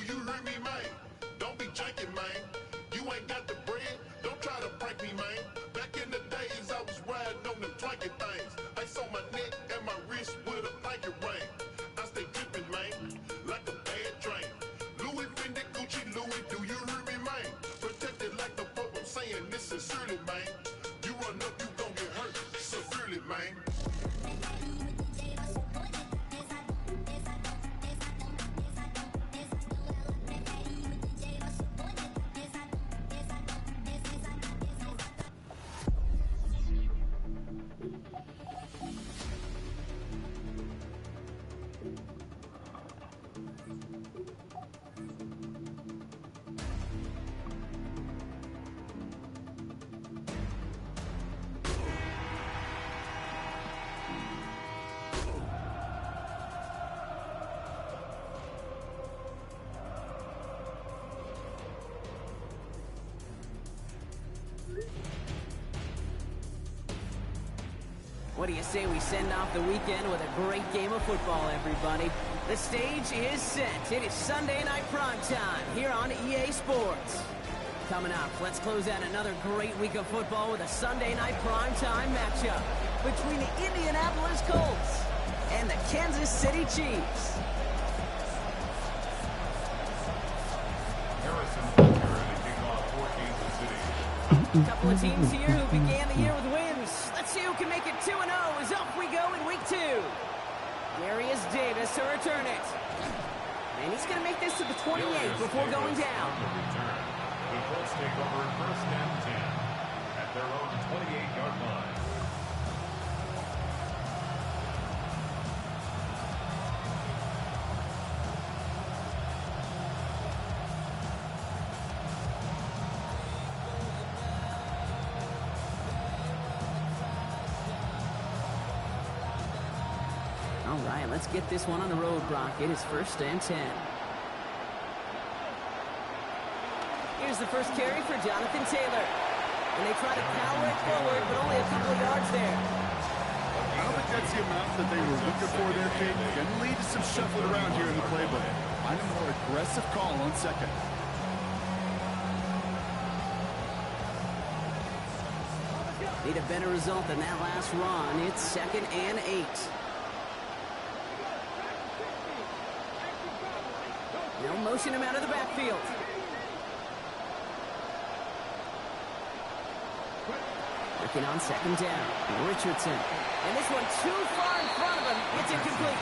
you hear me, man? Don't be janking, man. You ain't got the bread, don't try to prank me, man. Back in the days, I was riding on them twanky things. Ice on my neck and my wrist with a blanket ring. I stay dripping, man, like a bad train. Louis Fendi, Gucci, Louis, do you hear me, man? Protected like the Pope, I'm saying this sincerely, man. You run up, you gon' get hurt severely, man. What do you say we send off the weekend with a great game of football, everybody? The stage is set. It is Sunday night prime time here on EA Sports. Coming up, let's close out another great week of football with a Sunday night prime time matchup between the Indianapolis Colts and the Kansas City Chiefs. A couple of teams here who began the year with wins. Let's see who can make it 2-0 as off we go in week 2. Darius Davis to return it. And he's going to make this to the 28 before going down. The Colts take over first and 10 at their own 28-yard line. All right, let's get this one on the road, Brock. It is first and 10. Here's the first carry for Jonathan Taylor. And they try to power it forward, but only a couple of yards there. I don't think that's the amount that they were looking for there, Kate. Going to lead to some shuffling around here in the playbook. Find a more aggressive call on second. Need a better result than that last run. It's second and 8. They'll motion him out of the backfield. Working on second down. Richardson. And this one too far in front of him. It's incomplete.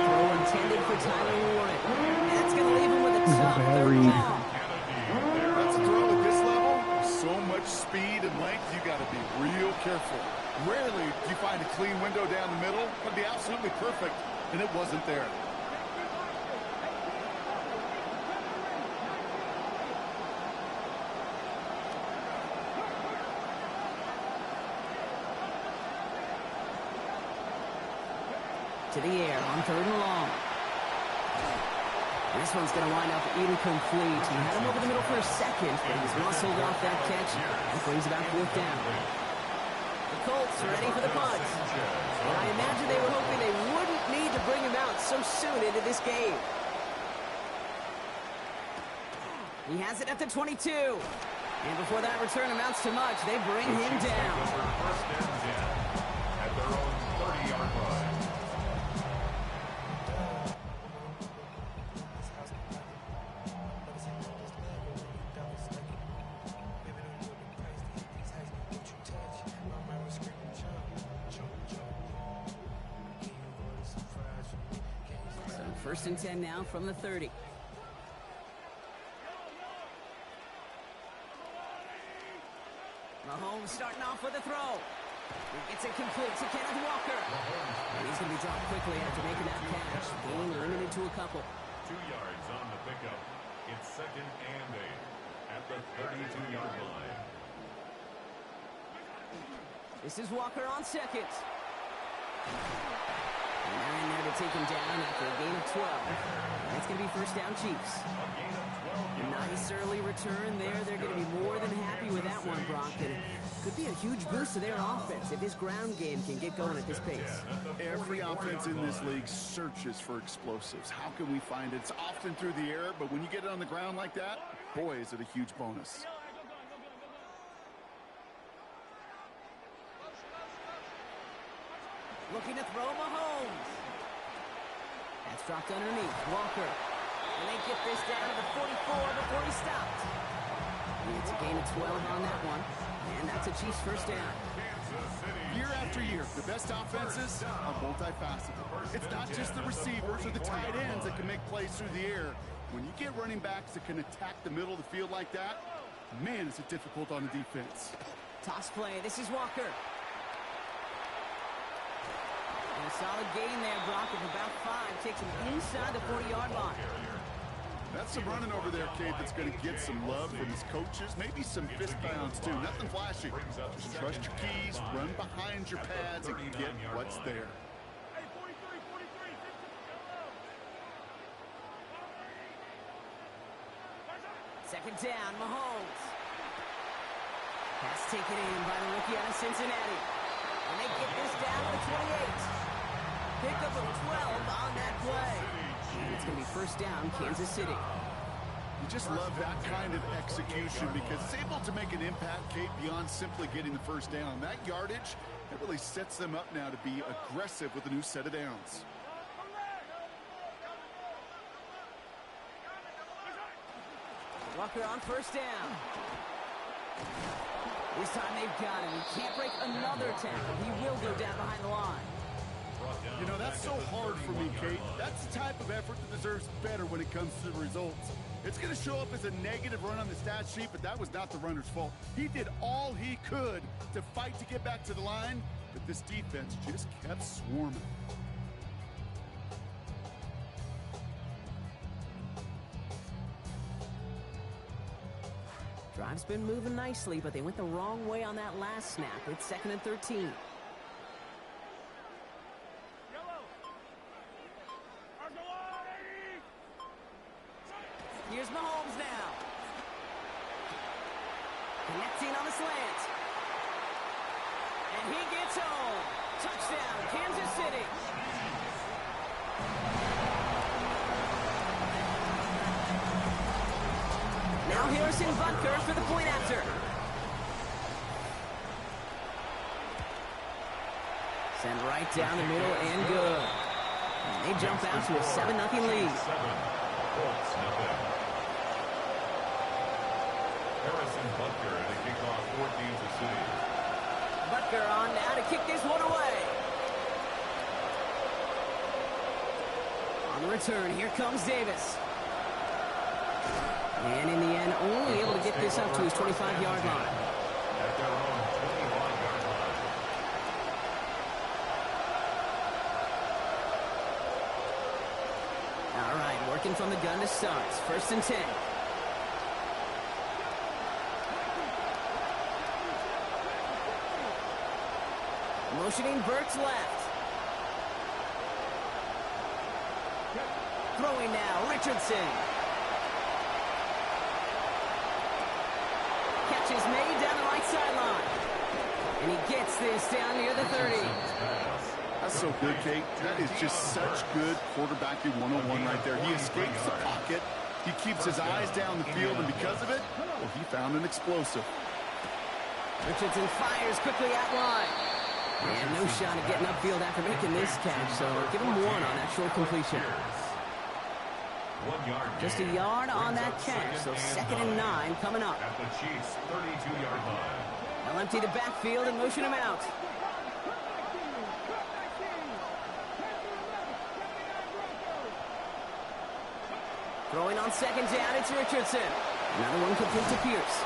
Throw intended for Tyler Warren. And that's going to leave him with a tough third down. That's a throw at this level. So much speed and length, you got to be real careful. Rarely do you find a clean window down the middle. It'd be absolutely perfect, and it wasn't there. To the air on third and long. This one's going to wind up incomplete. He had him over the middle for a second, but he was muscled off that catch and brings about fourth down. The Colts are ready for the punt. And I imagine they were hoping they wouldn't need to bring him out so soon into this game. He has it at the 22. And before that return amounts to much, they bring him down. First and 10 at their own 30-yard line. First and 10 now from the 30. Mahomes starting off with a throw. He gets it complete to Kenneth Walker. And he's going to be dropped quickly after making that catch. Being limited to a couple. 2 yards on the pickup. It's second and 8 at the 32-yard line. This is Walker on second. And they're in there to take him down after a gain of 12. That's going to be first down Chiefs. A nice early return there. They're going to be more than happy with that one, Brock. And could be a huge boost to their offense if this ground game can get going at this pace. Every offense in this league searches for explosives. How can we find it? It's often through the air, but when you get it on the ground like that, boy, is it a huge bonus. Looking to throw Mahomes. That's dropped underneath. Walker. And they get this down to the 44 before he stopped. It's a gain of 12 on that one. And that's a Chiefs first down. Year after year, the best offenses are multifaceted. It's not just the receivers or the tight ends that can make plays through the air. When you get running backs that can attack the middle of the field like that, man, is it difficult on the defense. Toss play. This is Walker. And a solid gain there, Brock, of about 5. Takes him inside the 40-yard line. That's some running over there, Kate, that's going to get some love from his coaches. Maybe some fist pounds, too. Nothing flashy. Just trust your keys, run behind your pads, and get what's there. Second down, Mahomes. Pass taken in by the rookie out of Cincinnati. And they get this down to the 28. Pick up of 12 on that play. And it's going to be first down, Kansas City. You just love that kind of execution because it's able to make an impact, Kate, beyond simply getting the first down. That yardage, that really sets them up now to be aggressive with a new set of downs. Walker on first down. This time they've got him. He can't break another tackle. He will go down behind the line. You know, that's so hard for me, Kate. That's the type of effort that deserves better when it comes to the results. It's going to show up as a negative run on the stat sheet, but that was not the runner's fault. He did all he could to fight to get back to the line, but this defense just kept swarming. Drive's been moving nicely, but they went the wrong way on that last snap. It's 2nd and 13. Here's Mahomes now. Connecting on the slant. And he gets home. Touchdown, Kansas City. Now Harrison Butker for the point after. Send right down the middle and good. And they jump out to a 7-0 lead. Harrison Butker to kick off for Kansas City. Butker on now to kick this one away. On the return, here comes Davis. And in the end, only able to get this up to his 25-yard line. At their own 25-yard line. All right, working from the gun to start. 1st and 10. Motioning Burks left. Throwing now, Richardson. Catch is made down the right sideline. And he gets this down near the 30. That's so good, Kate. That is just such good quarterbacking 101 right there. He escapes the pocket. He keeps his eyes down the field, and because of it, well, he found an explosive. Richardson fires quickly at line. And no shot at getting upfield after making this catch, so give him 1 on that short completion. 1 yard. Just a yard on that catch, so 2nd and 9 coming up. At the Chiefs' 32-yard line. They'll empty the backfield and motion him out. Throwing on 2nd down, it's Richardson. Another one complete to Pierce.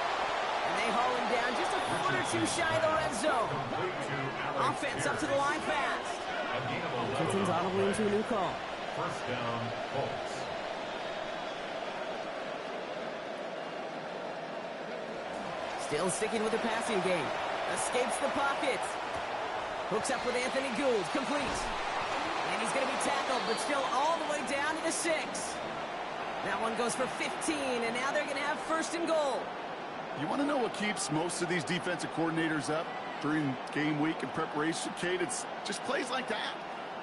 And they haul him down just a foot or 2 shy of the red zone. Offense up to the line fast. Richardson's audibly into a new call. First down, Colts. Still sticking with the passing game. Escapes the pocket. Hooks up with Anthony Gould. Complete. And he's going to be tackled, but still all the way down to the 6. That one goes for 15, and now they're going to have 1st and goal. You want to know what keeps most of these defensive coordinators up during game week and preparation, Kate? It's just plays like that.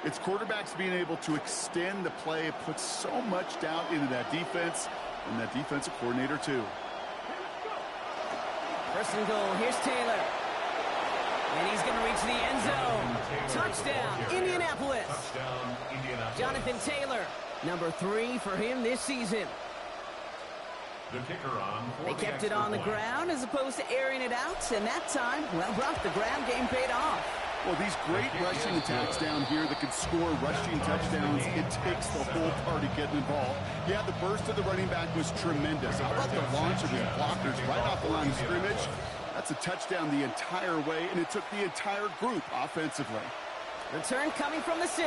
It's quarterbacks being able to extend the play. It puts so much doubt into that defense and that defensive coordinator too. First and goal. Here's Taylor. And he's going to reach the end zone. Touchdown, Indianapolis. Touchdown, Indianapolis. Jonathan Taylor, number 3 for him this season. The kicker on. They kept it on the ground as opposed to airing it out, and that time, well, the ground game paid off. Well, these great rushing attacks down here that could score rushing touchdowns, it takes the whole party getting involved. Yeah, the burst of the running back was tremendous. How about the launch of his blockers right off the line of scrimmage? That's a touchdown the entire way, and it took the entire group offensively. Return coming from the 6.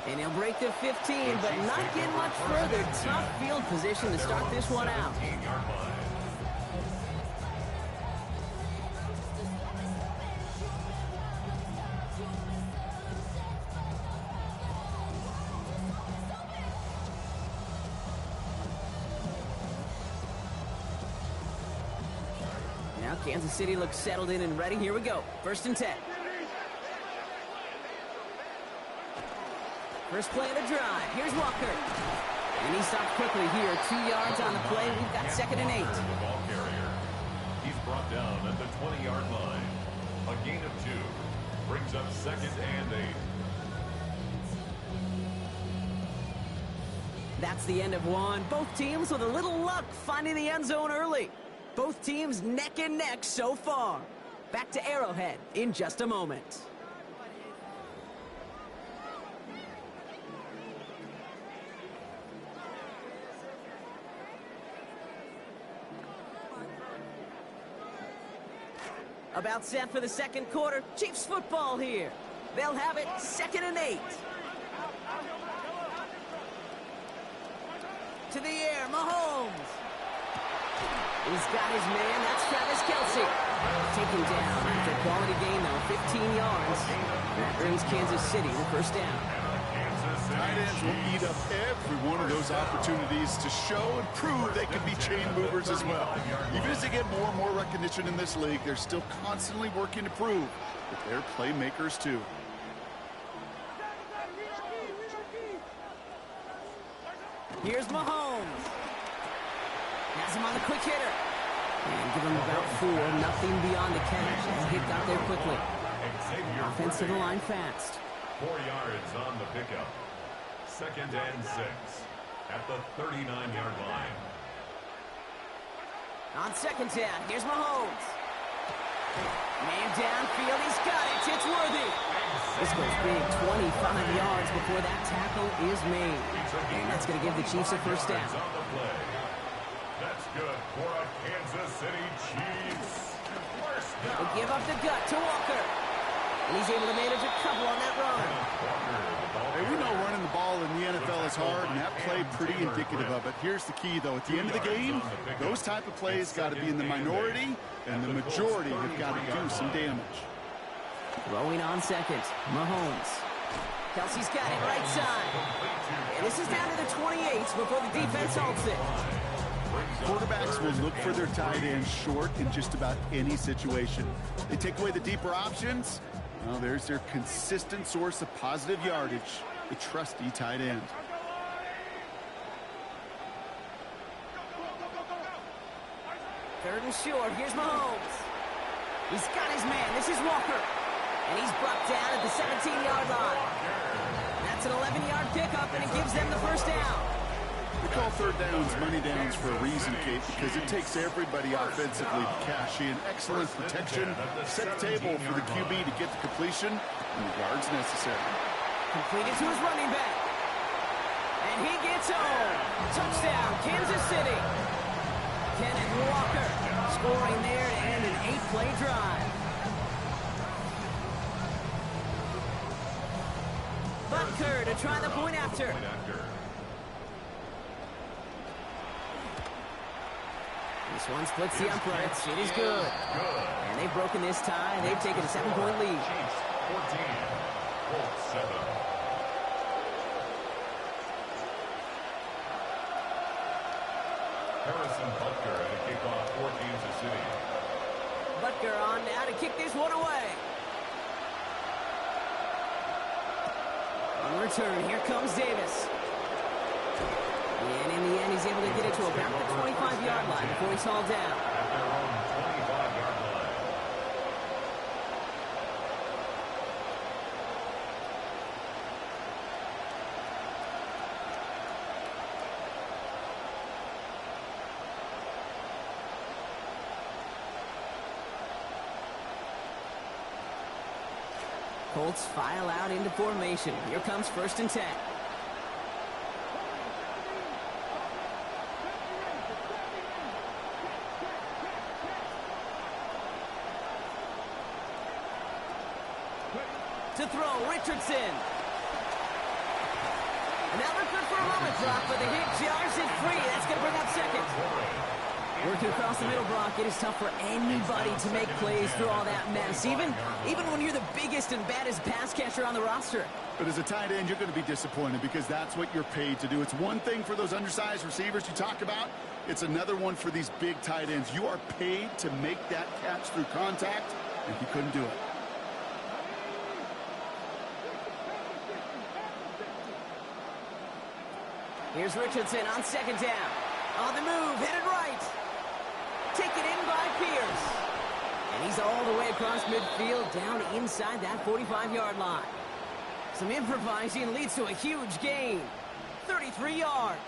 And he'll break the 15, but not get much further. Tough field position to start this one out. Now Kansas City looks settled in and ready. Here we go. 1st and 10. First play of the drive. Here's Walker. And he stopped quickly here. 2 yards on the play. We've got 2nd and 8. The ball carrier. He's brought down at the 20-yard line. A gain of 2. Brings up 2nd and 8. That's the end of one. Both teams with a little luck finding the end zone early. Both teams neck and neck so far. Back to Arrowhead in just a moment. About set for the 2nd quarter. Chiefs football here. They'll have it 2nd and 8. To the air, Mahomes. He's got his man. That's Travis Kelce. Taken down after a quality gain, though. 15 yards. That brings Kansas City the 1st down. Tight ends will eat up every one of those opportunities to show and prove they can be chain movers as well. Even as they get more and more recognition in this league, they're still constantly working to prove that they're playmakers too. Here's Mahomes. Has him on the quick hitter. And give him about 4. Nothing beyond the catch. And hit got there quickly. Offensive line fast. 4 yards on the pickup. 2nd and 6 at the 39-yard line. On 2nd down, here's Mahomes. Man downfield, he's got it. It's worthy. This goes big, 25 yards before that tackle is made. And that's going to give the Chiefs a 1st down. On the play. That's good for a Kansas City Chiefs. They give up the gut to Walker. And he's able to manage a couple on that run. Hey, we know running the ball in the NFL is hard, and that play pretty indicative of it. Here's the key, though. At the end of the game, those type of plays got to be in the minority, and the majority have got to do some damage. Throwing on 2nd, Mahomes. Kelsey's got it right side. And this is down to the 28s before the defense halts it. Quarterbacks will look for their tight end short in just about any situation. They take away the deeper options. Well, there's their consistent source of positive yardage, the trusty tight end. Third and short. Here's Mahomes. He's got his man. This is Walker. And he's brought down at the 17-yard line. That's an 11-yard pickup, and it gives them the 1st down. We call third downs money downs for a reason, Kate, because it takes everybody offensively to cash in. Excellent protection, set the table for the QB to get the completion and the yards necessary. Completed to his running back. And he gets home. Touchdown, Kansas City. Kenneth Walker scoring there to end an 8-play drive. Butker to try the point after. This one splits the uprights. It is good. And they've broken this tie. They've taken a 7-point lead. 14, Colts 7. Harrison Butker at a kickoff for Kansas City. Butker on now to kick this one away. return. Here comes Davis. And in the end, he's able to get it to about the 25-yard line before he's hauled down. At their own 25-yard line. Colts file out into formation. Here comes 1st and 10. To throw, Richardson. And that looked good for a moment, Brock, but the hit jars it free. That's going to bring up 2nd. Working across the middle, Brock, it is tough for anybody to make plays through all that mess, even when you're the biggest and baddest pass catcher on the roster. But as a tight end, you're going to be disappointed because that's what you're paid to do. It's one thing for those undersized receivers you talk about. It's another one for these big tight ends. You are paid to make that catch through contact, and he couldn't do it. Here's Richardson on 2nd down. On the move, headed right. Taken in by Pierce. And he's all the way across midfield, down inside that 45-yard line. Some improvising leads to a huge gain. 33 yards.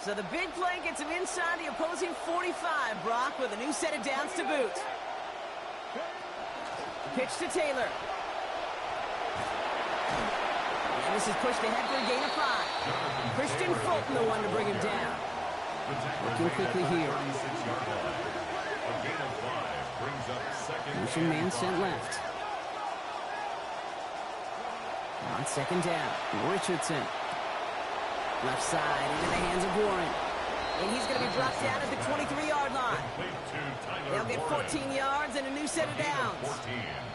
So the big play gets him inside the opposing 45, Brock, with a new set of downs to boot. Pitch to Taylor. And this is pushed ahead for a gain of 5. Christian Fulton, the one to bring him down. Looking quickly here. A gain of 5 brings up 2nd. Motion man sent left. On 2nd down, Richardson. Left side into the hands of Warren. And he's going to be dropped down at the 23-yard line. They'll get 14 yards and a new set of downs.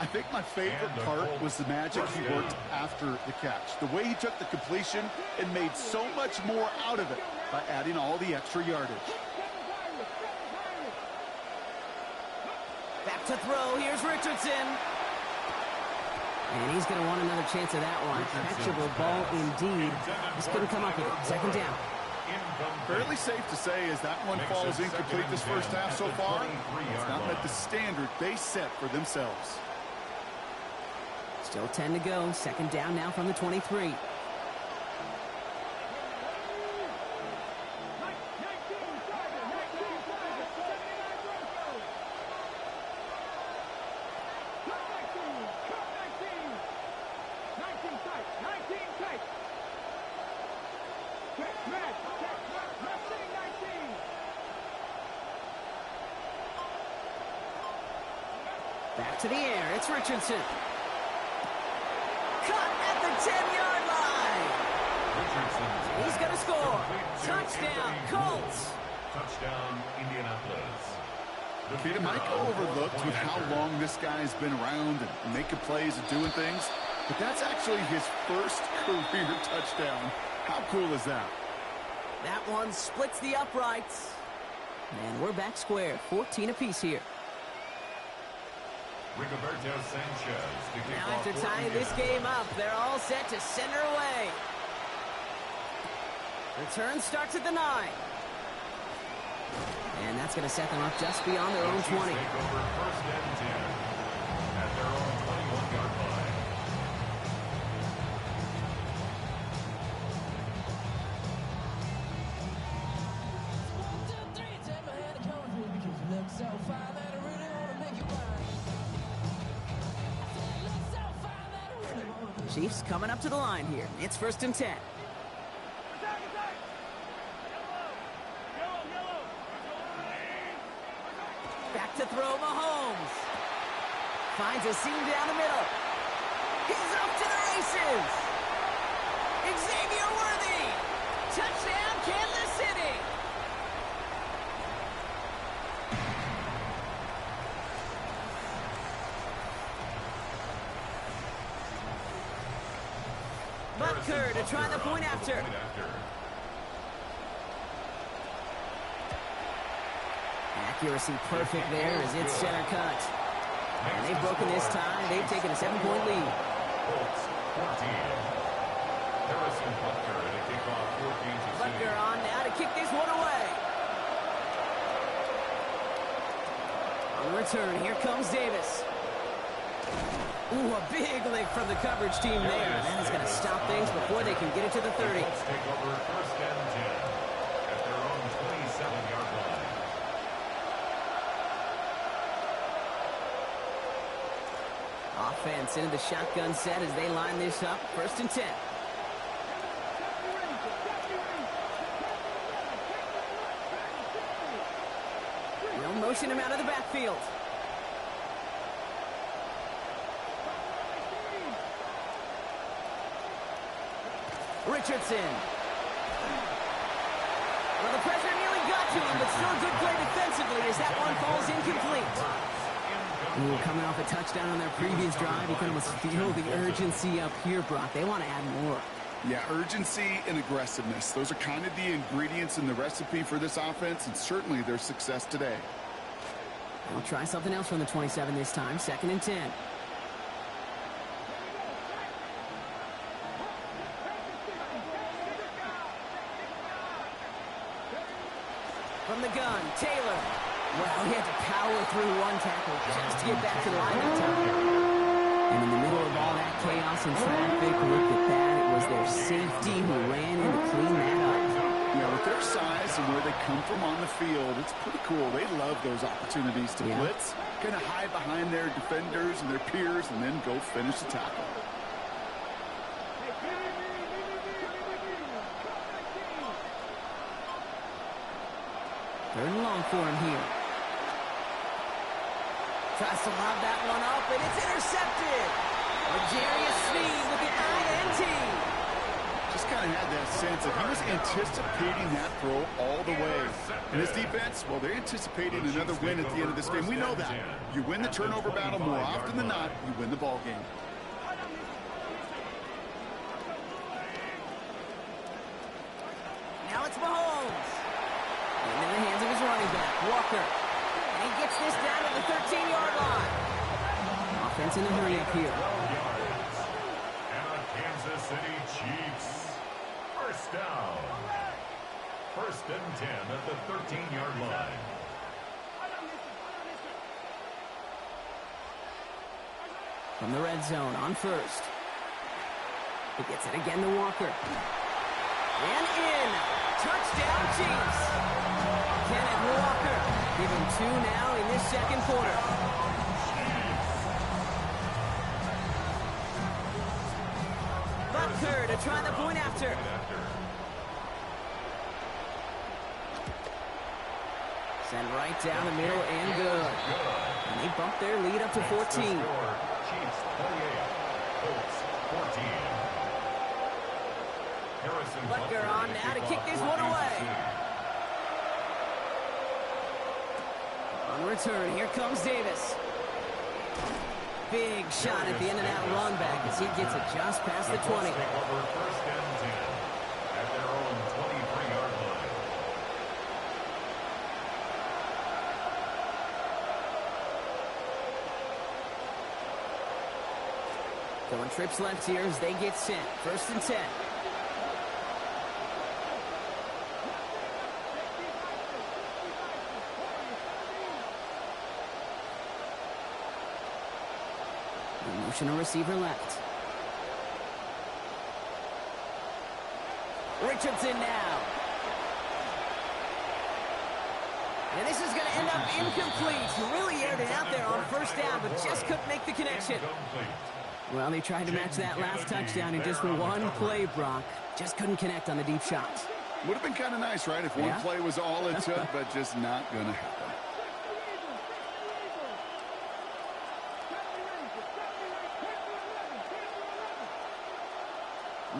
I think my favorite part was the magic he worked after the catch. The way he took the completion and made so much more out of it by adding all the extra yardage. Back to throw. Here's Richardson. And he's going to want another chance of that one. Catchable ball indeed. Just couldn't come up with it. 2nd down. Fairly safe to say as that one falls incomplete this first half so far, it's not met the standard they set for themselves. Still 10 to go. 2nd down now from the 23. Back to the air. It's Richardson. Caught at the 10-yard line. He's going to score. Touchdown, Colts. Touchdown, Indianapolis. It might go overlooked with how long this guy's been around and making plays and doing things, but that's actually his first career touchdown. How cool is that? That one splits the uprights. And we're back square. 14 apiece here. Rigoberto Sanchez to kick Now off after tying this game up, they're all set to center away. Return starts at the 9. And that's going to set them up just beyond their own 20. Take over 1st and 10 at their own 21-yard line. Chiefs coming up to the line here. It's 1st and 10. Back to throw, Mahomes. Finds a seam down the middle. He's off to the races. Xavier Worthy. Touchdown, Kansas City. Butker to try the point after. Accuracy perfect there as it's center cut. And they've broken this tie. They've taken a 7-point lead. Colts 14. Harrison Butker in a kickoff for Kansas City. Butker on now to kick this one away. On the return, here comes Davis. Ooh, a big lick from the coverage team there. That is going to stop things before they can get it to the 30. The Colts take over first and 10 at their own 27-yard line. Offense into the shotgun set as they line this up. First and 10. They'll motion him out of the backfield. Richardson. Well, the pressure nearly got to him, but still a good play defensively as that one falls incomplete. Ooh, coming off a touchdown on their previous drive, you can almost feel the urgency up here, Brock. They want to add more. Yeah, urgency and aggressiveness. Those are kind of the ingredients in the recipe for this offense, and certainly their success today. They'll try something else from the 27 this time. Second and 10. From the gun, Taylor. Well, he had to power through one tackle just to get back to the line that time. And in the middle of all that chaos and traffic, look at that. It was their safety who ran in to clean that up. Yeah, with their size and where they come from on the field, it's pretty cool. They love those opportunities to blitz, kind of hide behind their defenders and their peers, and then go finish the tackle. Third and long for him here. Tries to lob that one up, and it's intercepted. L'Jarius Sneed with the INT. Just kind of had that sense that he was anticipating that throw all the way. And his defense, well, they're anticipating another win at the end of this game. We know that. You win the turnover battle more often than not, you win the ball game. Now it's Mahomes. In the hands of his running back, Walker. And he gets this down to the 13-yard line. Offense in a hurry up here. 12 yards. And a Kansas City Chiefs. First down. First and 10 at the 13-yard line. From the red zone on first. He gets it again to Walker. And in. Touchdown Chiefs. Kenneth Walker. Give him 2 now in this second quarter. Butker to try the point after. Send right down the middle and good. And they bump their lead up to 14. Chiefs 28. Colts 14. Butker on now to kick this one away. On return, here comes Davis. Big shot at the end of that run back as he gets it just past the 20. First and 10 at their own 23-yard line. Going trips left here as they get sent. First and 10. Motion a receiver left. Richardson now. And this is going to end up incomplete. He really aired it out there on first down, but just couldn't make the connection. Well, they tried to match that last touchdown in just one play, Brock. Just couldn't connect on the deep shots. Would have been kind of nice, right, if one play was all it took, but just not going to happen.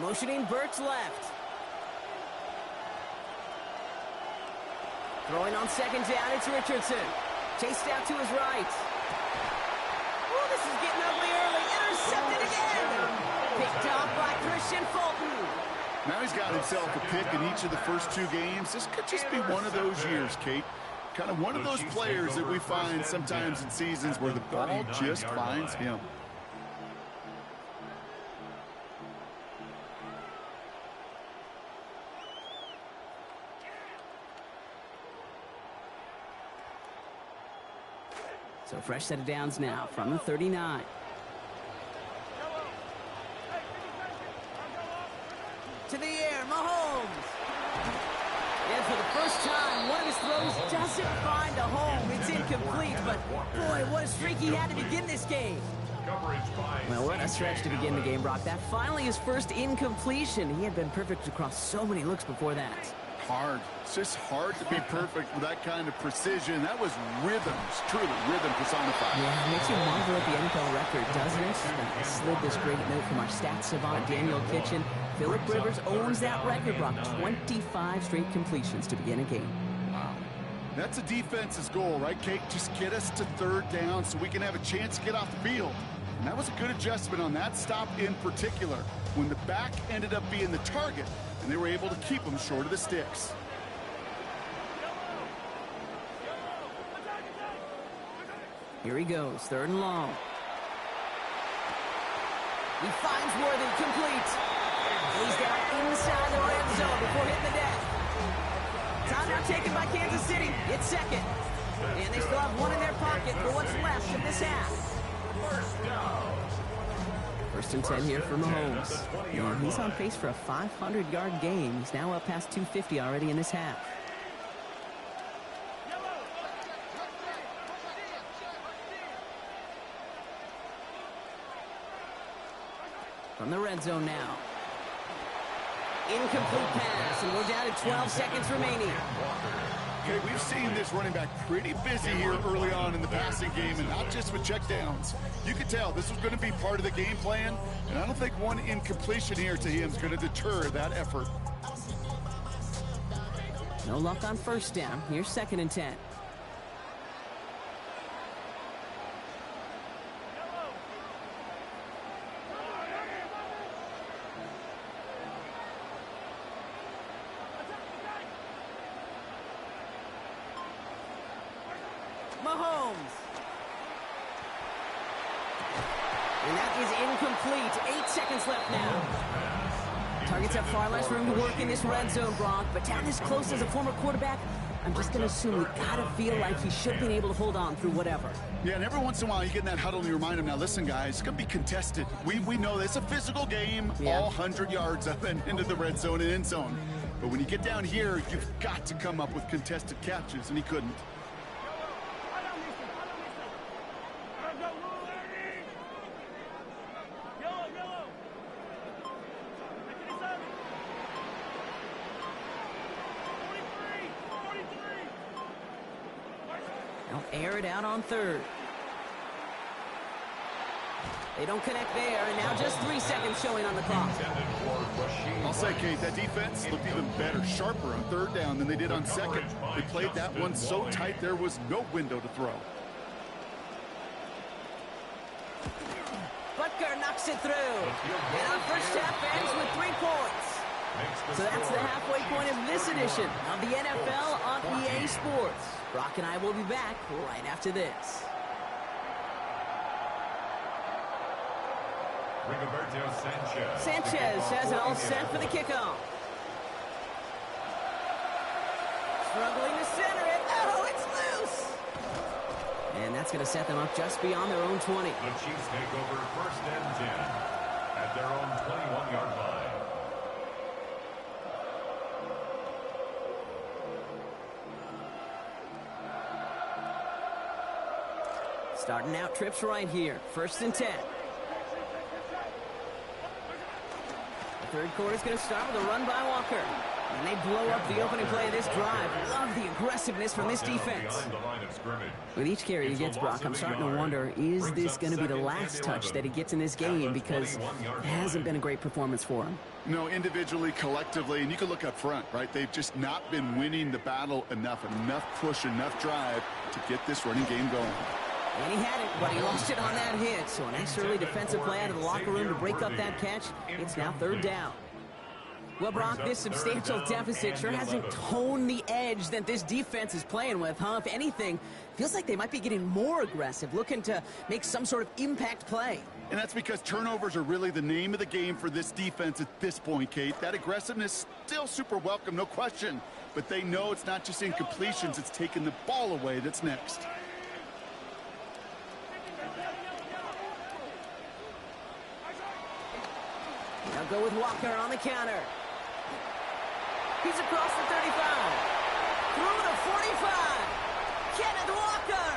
Motioning Burks left. Throwing on second down, it's Richardson. Chased out to his right. Oh, this is getting ugly early. Intercepted again. Picked off by Christian Fulton. Now he's got himself a pick in each of the first 2 games. This could just be one of those years, Kate. Kind of one of those players that we find sometimes in seasons where the ball just finds him. So fresh set of downs now from the 39. To the air, Mahomes. And for the first time, one of his throws doesn't find a home. It's incomplete, but boy, what a streak he had to begin this game. Well, what a stretch to begin the game, Brock. That finally his first incompletion. He had been perfect across so many looks before that. Hard. It's just hard to be perfect with that kind of precision. That was rhythms, truly rhythm personified. Yeah, it makes you marvel at the NFL record, doesn't it? I slid this great note from our stats savant, Daniel Kitchen. Phillip Rivers owns that record, Brock. 25 straight completions to begin a game. Wow. That's a defense's goal, right, Kate? Just get us to third down so we can have a chance to get off the field. And that was a good adjustment on that stop in particular, when the back ended up being the target, and they were able to keep them short of the sticks. Here he goes, third and long. He finds Worthy, complete. He's down inside the red zone before hitting the deck. Timeout taken by Kansas City. It's second. And they still have one in their pocket for what's left of this half. First and 10 here for Mahomes. And he's on pace for a 500-yard game. He's now up past 250 already in this half. From the red zone now. Incomplete pass, and we're down to 12 seconds remaining. Okay, we've seen this running back pretty busy here early on in the passing game, and not just with checkdowns. You could tell this was going to be part of the game plan, and I don't think one incompletion here to him is going to deter that effort. No luck on first down. Here's second and 10. Mahomes. And that is incomplete. 8 seconds left now. Targets have far less room to work in this red zone, Brock, but down this close as a former quarterback, I'm just going to assume you got to feel like he should have been able to hold on through whatever. Yeah, and every once in a while you get in that huddle and you remind him, now listen, guys, it's going to be contested. We know it's a physical game, all 100 yards up and into the red zone and end zone. But when you get down here, you've got to come up with contested catches, and he couldn't. They'll air it out on third. They don't connect there, and now just 3 seconds showing on the clock. I'll say, Kate, that defense looked even better, sharper on third down than they did on second. They played that one so tight there was no window to throw. Butker knocks it through. And our first half ends with 3 points. So that's the halfway point of this edition of the NFL on EA Sports. Brock and I will be back right after this. Sanchez has it all set for the kickoff. Struggling to center it. Oh, it's loose. And that's going to set them up just beyond their own 20. The Chiefs take over first and 10 at their own 21-yard line. Starting out trips right here. First and 10. The third quarter is going to start with a run by Walker. And they blow up the opening play of this drive. Love the aggressiveness from this defense. With each carry he gets, Brock, I'm starting to wonder, is this going to be the last touch that he gets in this game? Because it hasn't been a great performance for him. No, individually, collectively, and you can look up front, right? They've just not been winning the battle enough push, enough drive to get this running game going. And he had it, but he lost it on that hit. So a nice early defensive play out of the locker room to break up that catch. It's now third down. Well, Brock, this substantial deficit sure hasn't toned the edge that this defense is playing with, huh? If anything, feels like they might be getting more aggressive, looking to make some sort of impact play. And that's because turnovers are really the name of the game for this defense at this point, Kate. That aggressiveness still super welcome, no question. But they know it's not just incompletions, it's taking the ball away that's next. Now go with Walker on the counter. He's across the 35. Through to 45. Kenneth Walker.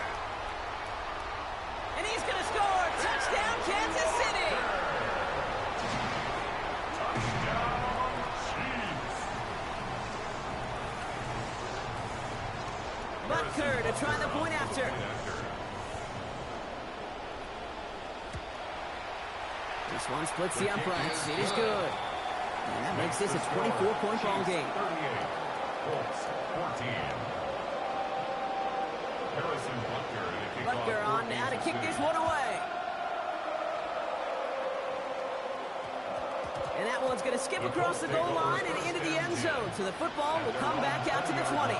And he's going to score. Touchdown, Kansas City. Touchdown, Chiefs. Butker to try the point after. This one splits the uprights. It is good. And that makes this a 24-point ball game. 38, Colts 14. Harrison Butker on now to kick this one away. And that one's going to skip across the goal line and into the end zone. So the football will come back out to the 20.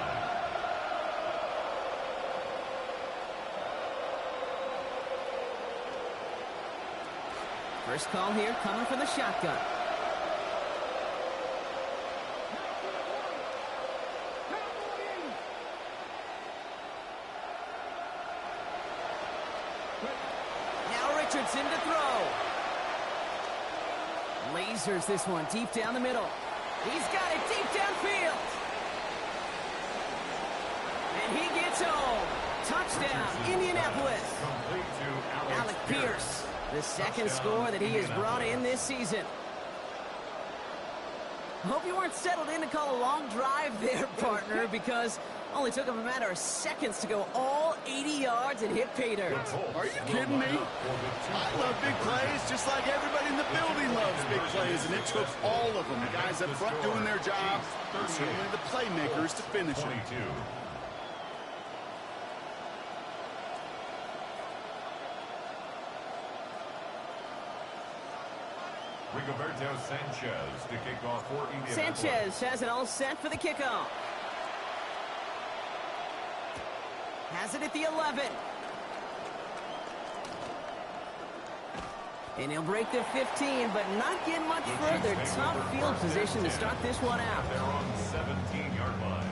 First call here coming from the shotgun. Now Richardson to throw. Lasers this one deep down the middle. He's got it deep downfield. And he gets home. Touchdown, Indianapolis. Alec Pierce. The second score that he has brought in this season. I hope you weren't settled in to call a long drive there, partner, because only took him a matter of seconds to go all 80 yards and hit pay dirt. Are you kidding me? I love big plays just like everybody in the building loves big plays, and it took all of them. The guys up front doing their job, and certainly the playmakers to finish it. Rigoberto Sanchez to kick off for Indianapolis. Sanchez has it all set for the kickoff. Has it at the 11. And he'll break the 15, but not get much further. Tough field position to start this one out. They're on the 17-yard line.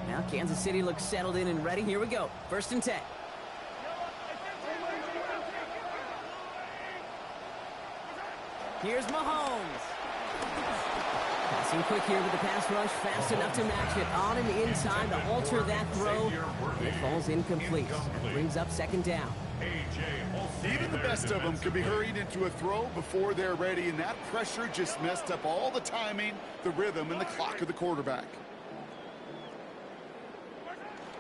Now Kansas City looks settled in and ready. Here we go. 1st and 10. Here's Mahomes. Passing quick here with the pass rush. Fast enough to match it. On and in time to alter that throw. It falls incomplete. That brings up 2nd down. Even the best of them could be hurried into a throw before they're ready, and that pressure just messed up all the timing, the rhythm, and the clock of the quarterback.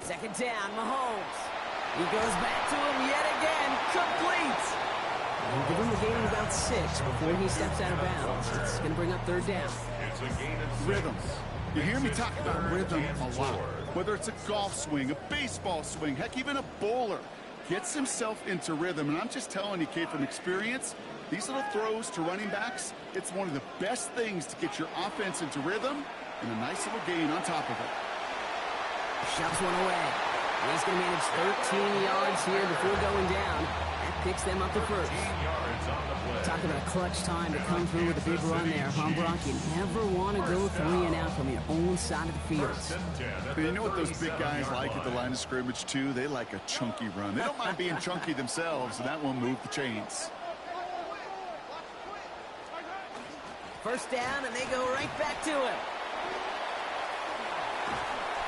2nd down, Mahomes. He goes back to him yet again. Complete. He'll give him a gain of about 6 before he steps out of bounds. It's going to bring up 3rd down. Rhythm. You hear me talk about rhythm a lot. Whether it's a golf swing, a baseball swing, heck, even a bowler gets himself into rhythm. And I'm just telling you, Kate, from experience, these little throws to running backs, it's one of the best things to get your offense into rhythm and a nice little gain on top of it. Shoves one away. He's going to manage 13 yards here before going down. That picks them up to 1st. Talk about a clutch time to come through with a big run there, huh, Brock? You never want to go 3 and out from your own side of the field. You know what those big guys like at the line of scrimmage, too? They like a chunky run. They don't mind being chunky themselves, and that won't move the chains. 1st down, and they go right back to him.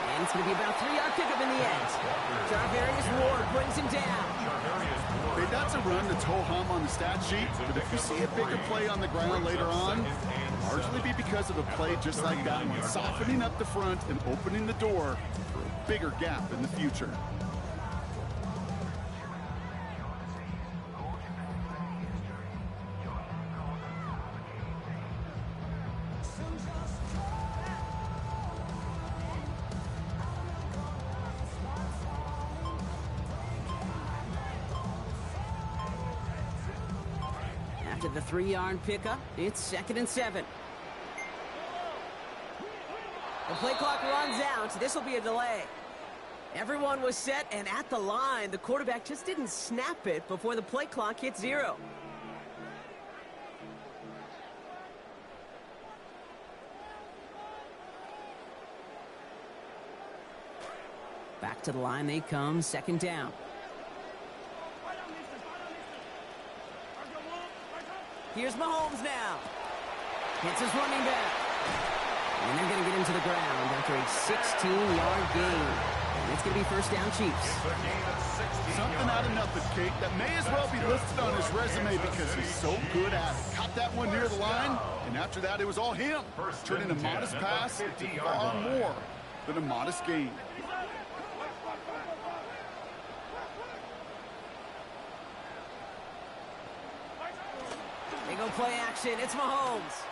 And it's going to be about 3-yard pickup in the end. Jarvarius Ward brings him down. Hey, that's a run that's ho-hum on the stat sheet, but if you see a bigger play on the ground later on, it'll largely be because of a play just like that one, softening up the front and opening the door for a bigger gap in the future. After the 3-yard pickup, it's 2nd and 7. The play clock runs out. This will be a delay. Everyone was set and at the line. The quarterback just didn't snap it before the play clock hit 0. Back to the line they come, 2nd down. Here's Mahomes now. Hits his running back. And they're going to get him to the ground after a 16-yard gain. And it's going to be 1st down Chiefs. Something out of nothing, Kate. That may as well be listed on his resume because he's so good at it. Caught that one near the line, and after that, it was all him. Turning a modest pass into far more than a modest gain. They go play action. It's Mahomes.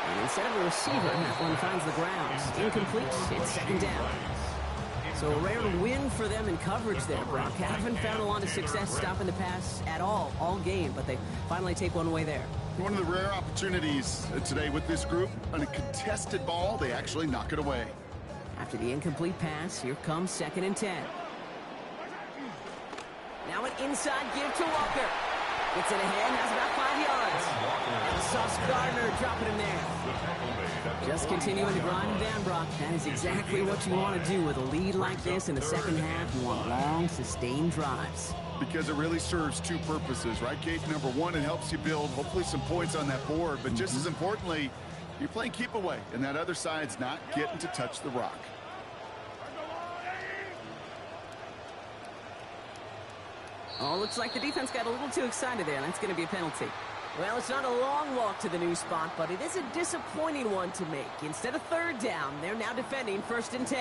And instead of a receiver, that one finds the ground. Incomplete. It's 2nd down. So a rare win for them in coverage there, Brock. Haven't found a lot of success stopping the pass at all game, but they finally take one away there. One of the rare opportunities today with this group, on a contested ball, they actually knock it away. After the incomplete pass, here comes 2nd and 10. Now an inside give to Walker. Gets it ahead, has about 5 yards. And Sauce Gardner dropping him there. Just continuing to grind him down, Brock. That is exactly what you want to do with a lead like this in the second half. You want long, sustained drives. Because it really serves two purposes, right, Kate? Number one, it helps you build, hopefully, some points on that board. But just as importantly, you're playing keep away, and that other side's not getting to touch the rock. Oh, looks like the defense got a little too excited there. That's going to be a penalty. Well, it's not a long walk to the new spot, but it is a disappointing one to make. Instead of 3rd down, they're now defending 1st and 10.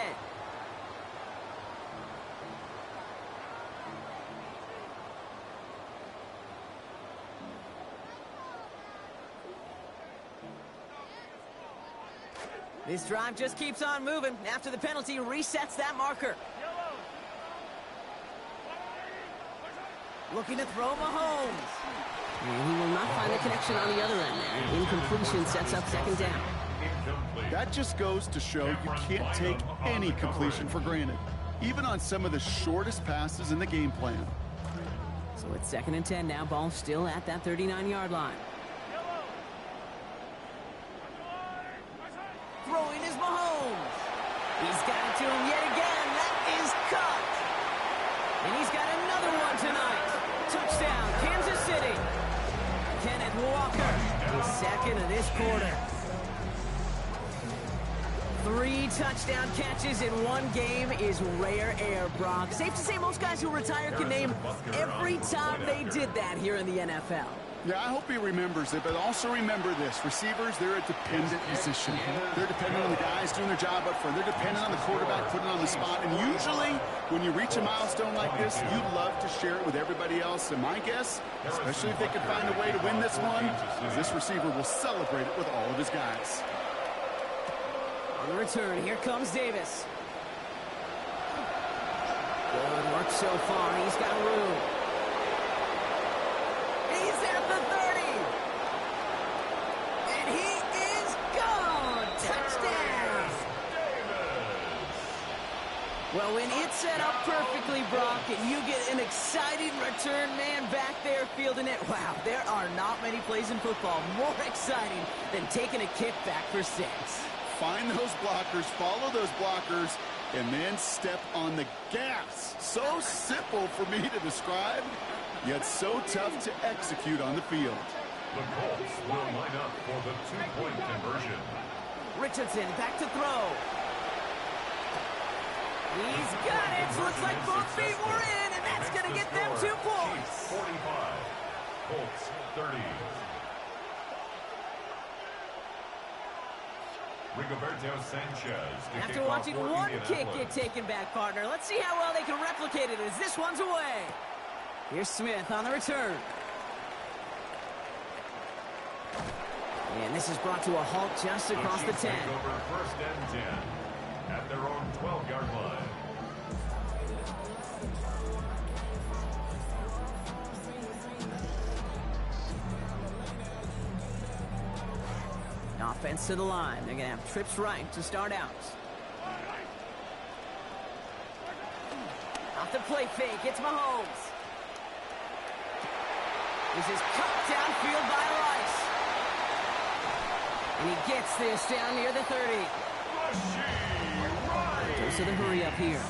This drive just keeps on moving. After the penalty, resets that marker. Looking to throw Mahomes. And he will not find the connection on the other end there. Incompletion sets up 2nd down. That just goes to show you can't take any completion for granted, even on some of the shortest passes in the game plan. So it's 2nd and 10 now. Ball still at that 39-yard line. Throwing is Mahomes. He's got it to him yet again. That is cut. And he's got another one tonight. Touchdown, Kansas City. Kenneth Walker, his 2nd of this quarter. 3 touchdown catches in one game is rare air, Brock. Safe to say most guys who retire can name every time they did that here in the NFL. Yeah, I hope he remembers it, but also remember this. Receivers, they're a dependent position. They're dependent on the guys doing their job up front. They're dependent on the quarterback putting on the spot. And usually, when you reach a milestone like this, you'd love to share it with everybody else. And my guess, especially if they can find a way to win this one, is this receiver will celebrate it with all of his guys. On the return, here comes Davis. Good work so far. He's got room. He's at the 30. And he is gone. Touchdown. Well, when it's set up perfectly, Brock, and you get an exciting return man back there fielding it, wow, there are not many plays in football more exciting than taking a kick back for 6. Find those blockers, follow those blockers, and then step on the gas. So simple for me to describe, yet so tough to execute on the field. The Colts will line up for the 2-point conversion. Richardson back to throw. He's got it. Looks like both feet were in, and that's going to get them 2 points. 45. Colts 30. Rigoberto Sanchez. After watching one kick get taken back, partner, let's see how well they can replicate it as this one's away. Here's Smith on the return. And this is brought to a halt just across the 10. Over 1st and 10 at their own 12-yard line. offense to the line. They're going to have trips right to start out. Off the play fake, it's Mahomes. This is cut downfield by Rice. And he gets this down near the 30. Goes to the hurry up here.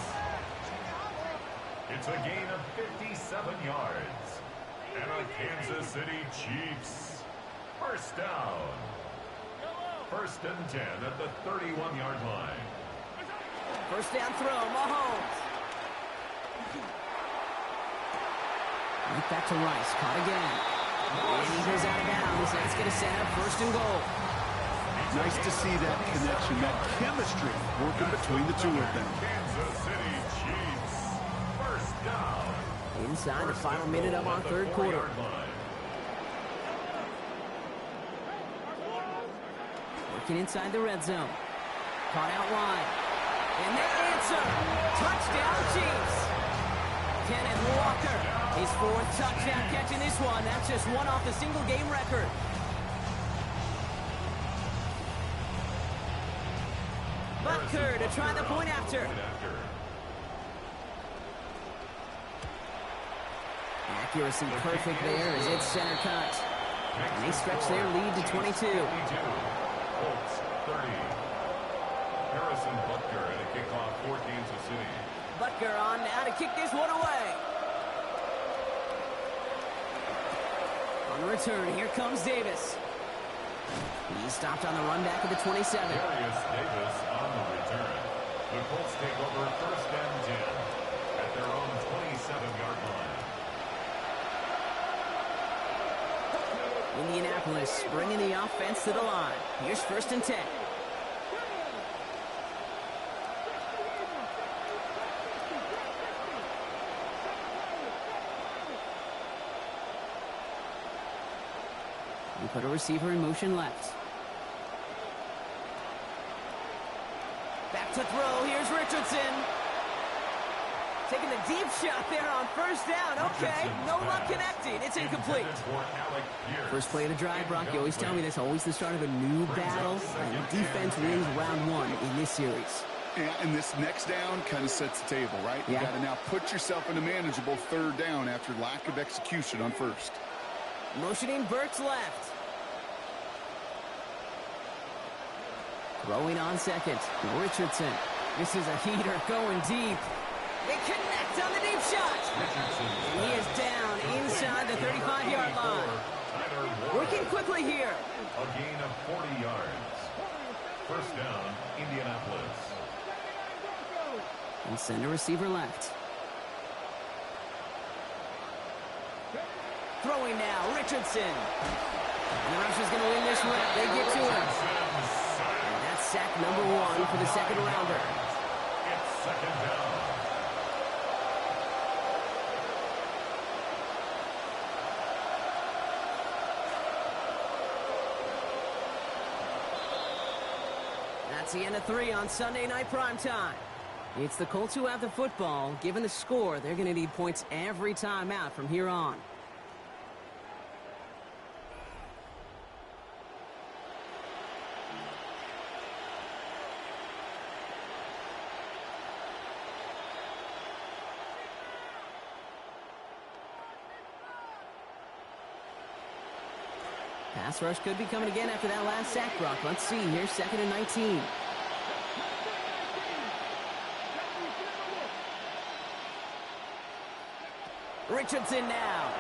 It's a gain of 57 yards. And a Kansas City Chiefs first down. 1st and 10 at the 31-yard line. First down throw, Mahomes. Right back to Rice, caught again. And he goes out of bounds. That's going to set up 1st and goal. Nice to see that connection, that chemistry working between the two of them. Kansas City Chiefs first down. Inside the final minute of our 3rd quarter. Working inside the red zone. Caught out wide. And they answer. Touchdown Chiefs. Kenneth Walker, his 4th touchdown catch in this one. That's just one off the single game record. Butker to try the point after. Accuracy perfect there as it's center cut. And they stretch their lead to 22. Colts 30. Harrison Butker at a kickoff for Kansas City. Butker on now to kick this one away. On return, here comes Davis. He stopped on the run back at the 27. Darius Davis on the return. The Colts take over 1st and 10 at their own 27-yard line. Indianapolis bringing the offense to the line. Here's 1st and 10. We put a receiver in motion left. Back to throw. Here's Richardson. Taking the deep shot there on 1st down. Okay, no luck connecting. It's incomplete. First play of the drive, Brock. You always tell me that's always the start of a new battle. And defense wins round 1 in this series. Yeah, and this next down kind of sets the table, right? You got to now put yourself in a manageable 3rd down after lack of execution on 1st. Motioning Burks left. Throwing on 2nd. Richardson. This is a heater going deep. They connect on the deep shot. And he is down inside the 35-yard line. Working quickly here. A gain of 40 yards. First down, Indianapolis. And send a receiver left. Throwing now, Richardson. And the rusher's going to win this rep. They get to him. And that's sack number 1 for the 2nd rounder. It's 2nd down. That's the end of 3 on Sunday Night Primetime. It's the Colts who have the football. Given the score, they're going to need points every time out from here on. Pass rush could be coming again after that last sack, Brock. Let's see. Here's 2nd and 19. Richardson now.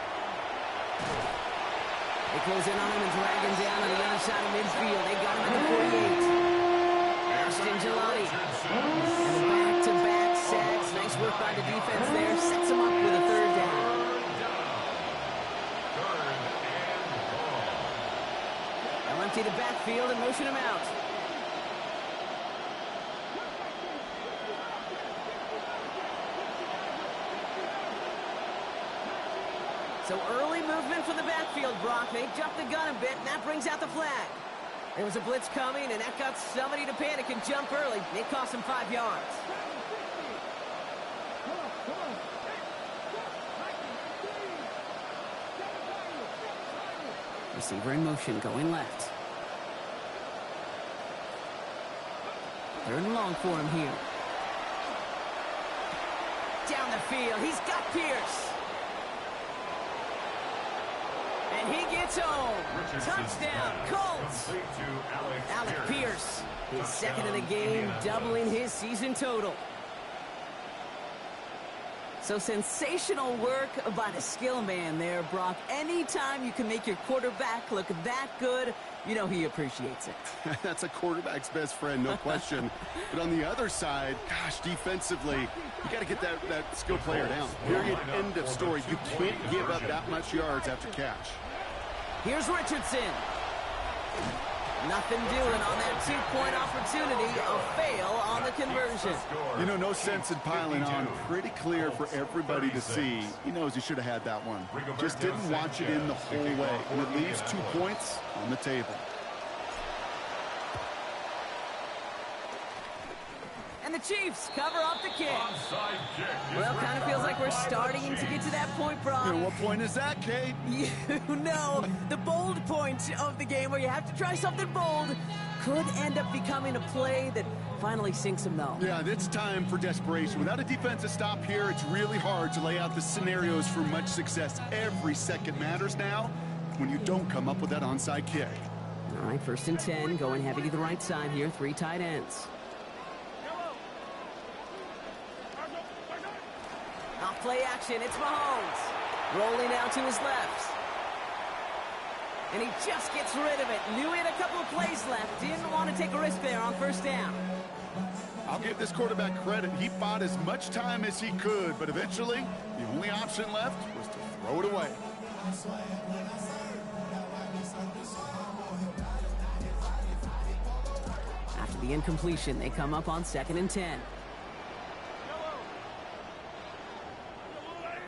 They close in on him and drag him down on the other side of midfield. They got him at the 48. Ashton Gelati. And the back-to-back sacks. Nice work by the defense there. Sets him up with a 3rd down. They'll empty the backfield and motion him out. So early movement from the backfield, Brock. They jumped the gun a bit, and that brings out the flag. There was a blitz coming, and that got somebody to panic and jump early. It cost them 5 yards. Receiver in motion, going left. Third and long for him here. Down the field, he's got Pierce. And he gets home. Touchdown, Colts. Alec Pierce, his second in the game, doubling his season total. So sensational work by the skill man there, Brock. Anytime you can make your quarterback look that good, you know he appreciates it. That's a quarterback's best friend, no question. But on the other side, gosh, defensively, you got to get that skill player down. Period, end of story. You can't give up that much yards after catch. Here's Richardson. Nothing doing on that two-point opportunity. A fail on the conversion. You know, no sense in piling on. Pretty clear for everybody to see. He knows he should have had that one. Just didn't watch it in the whole way. And it leaves 2 points on the table. And the Chiefs cover up the kick. Well, kind of feels like we're starting to get to that point, Brock. And what point is that, Kate? You know, the bold point of the game where you have to try something bold could end up becoming a play that finally sinks him, though. Yeah, it's time for desperation. Without a defensive stop here, it's really hard to lay out the scenarios for much success. Every second matters now when you don't come up with that onside kick. All right, 1st and 10, going heavy to the right side here, 3 tight ends. Off play action, it's Mahomes. Rolling out to his left. And he just gets rid of it. Knew he had a couple of plays left. Didn't want to take a risk there on 1st down. I'll give this quarterback credit. He bought as much time as he could, but eventually, the only option left was to throw it away. After the incompletion, they come up on 2nd and 10.